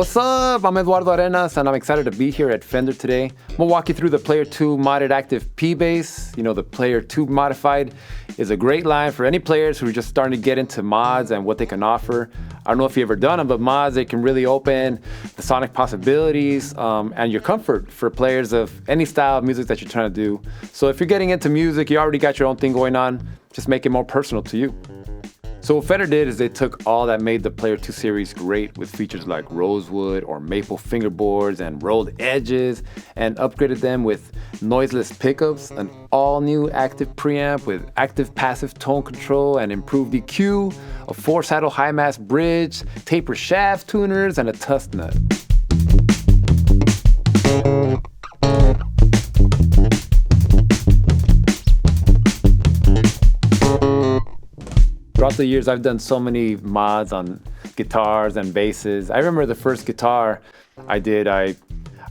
What's up? I'm Eduardo Arenas, and I'm excited to be here at Fender today. I'm gonna walk you through the Player 2 modded active P bass. You know, the Player 2 modified is a great line for any players who are just starting to get into mods and what they can offer. I don't know if you've ever done them, but mods, they can really open the sonic possibilities and your comfort for players of any style of music that you're trying to do. So if you're getting into music, you already got your own thing going on, just make it more personal to you. So what Fender did is they took all that made the Player 2 series great with features like rosewood or maple fingerboards and rolled edges and upgraded them with noiseless pickups, an all-new active preamp with active passive tone control and improved EQ, a 4-saddle high-mass bridge, taper shaft tuners, and a tusk nut. Throughout the years, I've done so many mods on guitars and basses. I remember the first guitar I did, I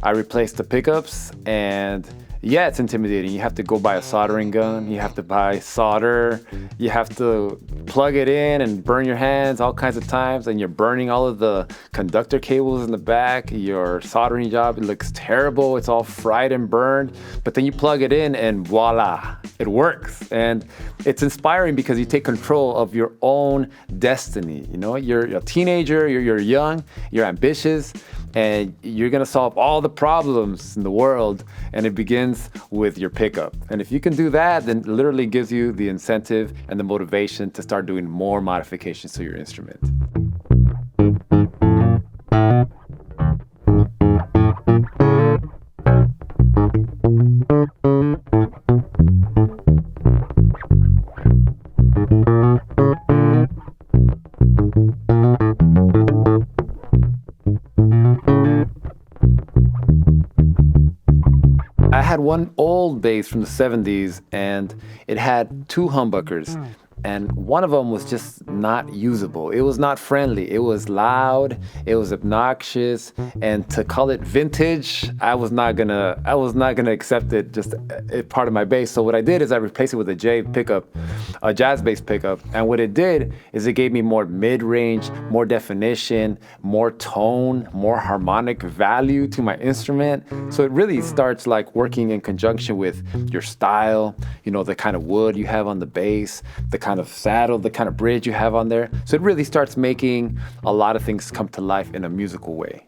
replaced the pickups, and yeah, it's intimidating. You have to go buy a soldering gun, you have to buy solder, you have to plug it in and burn your hands all kinds of times, and you're burning all of the conductor cables in the back. Your soldering job, it looks terrible, it's all fried and burned, but then you plug it in and voila, it works. And it's inspiring because you take control of your own destiny. You know, you're a teenager, you're young, you're ambitious, and you're gonna solve all the problems in the world, and it begins with your pickup. And if you can do that, then it literally gives you the incentive and the motivation to start doing more modifications to your instrument. I had one old bass from the 70s, and it had two humbuckers, and one of them was just not usable. It was not friendly. It was loud, it was obnoxious, and to call it vintage, I was not gonna accept it just a part of my bass. So what I did is I replaced it with a J pickup, a jazz bass pickup, and what it did is it gave me more mid-range, more definition, more tone, more harmonic value to my instrument. So it really starts like working in conjunction with your style, you know, the kind of wood you have on the bass, the kind of saddle, the kind of bridge you have on there. So it really starts making a lot of things come to life in a musical way.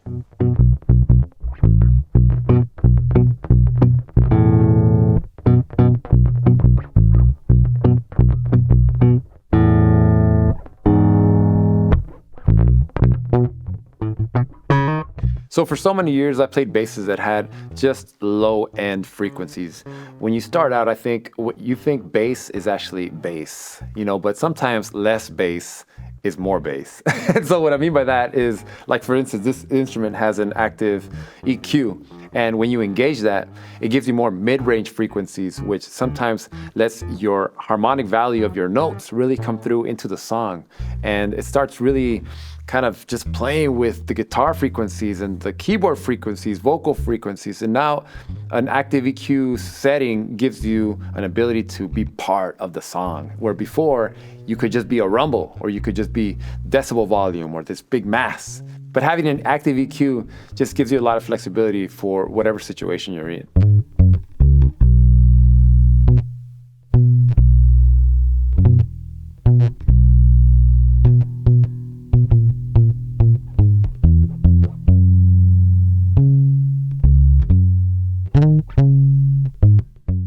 So for so many years, I played basses that had just low-end frequencies. When you start out, I think what you think bass is actually bass, you know, but sometimes less bass is more bass. And so what I mean by that is, like for instance, this instrument has an active EQ. And when you engage that, it gives you more mid-range frequencies, which sometimes lets your harmonic value of your notes really come through into the song. And it starts really kind of just playing with the guitar frequencies and the keyboard frequencies, vocal frequencies. And now an active EQ setting gives you an ability to be part of the song, where before you could just be a rumble, or you could just be decibel volume or this big mass. But having an active EQ just gives you a lot of flexibility for whatever situation you're in.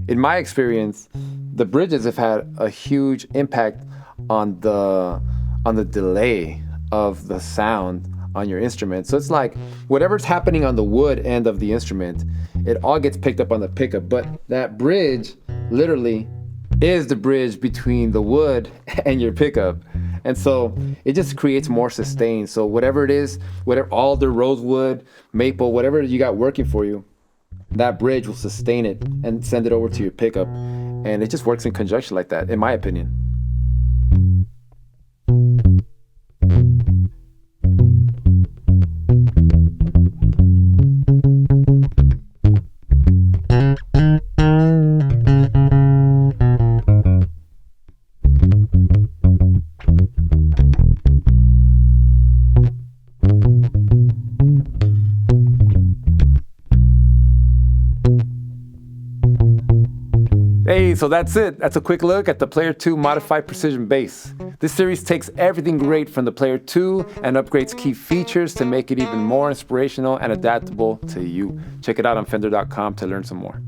In my experience, the bridges have had a huge impact on the delay of the sound on your instrument. So it's like whatever's happening on the wood end of the instrument, it all gets picked up on the pickup, but that bridge literally is the bridge between the wood and your pickup. And so it just creates more sustain. So whatever it is, whatever alder, rosewood, maple, whatever you got working for you, that bridge will sustain it and send it over to your pickup. And it just works in conjunction like that, in my opinion. Alrighty, so that's it. That's a quick look at the Player 2 Modified Precision Bass. This series takes everything great from the Player 2 and upgrades key features to make it even more inspirational and adaptable to you. Check it out on Fender.com to learn some more.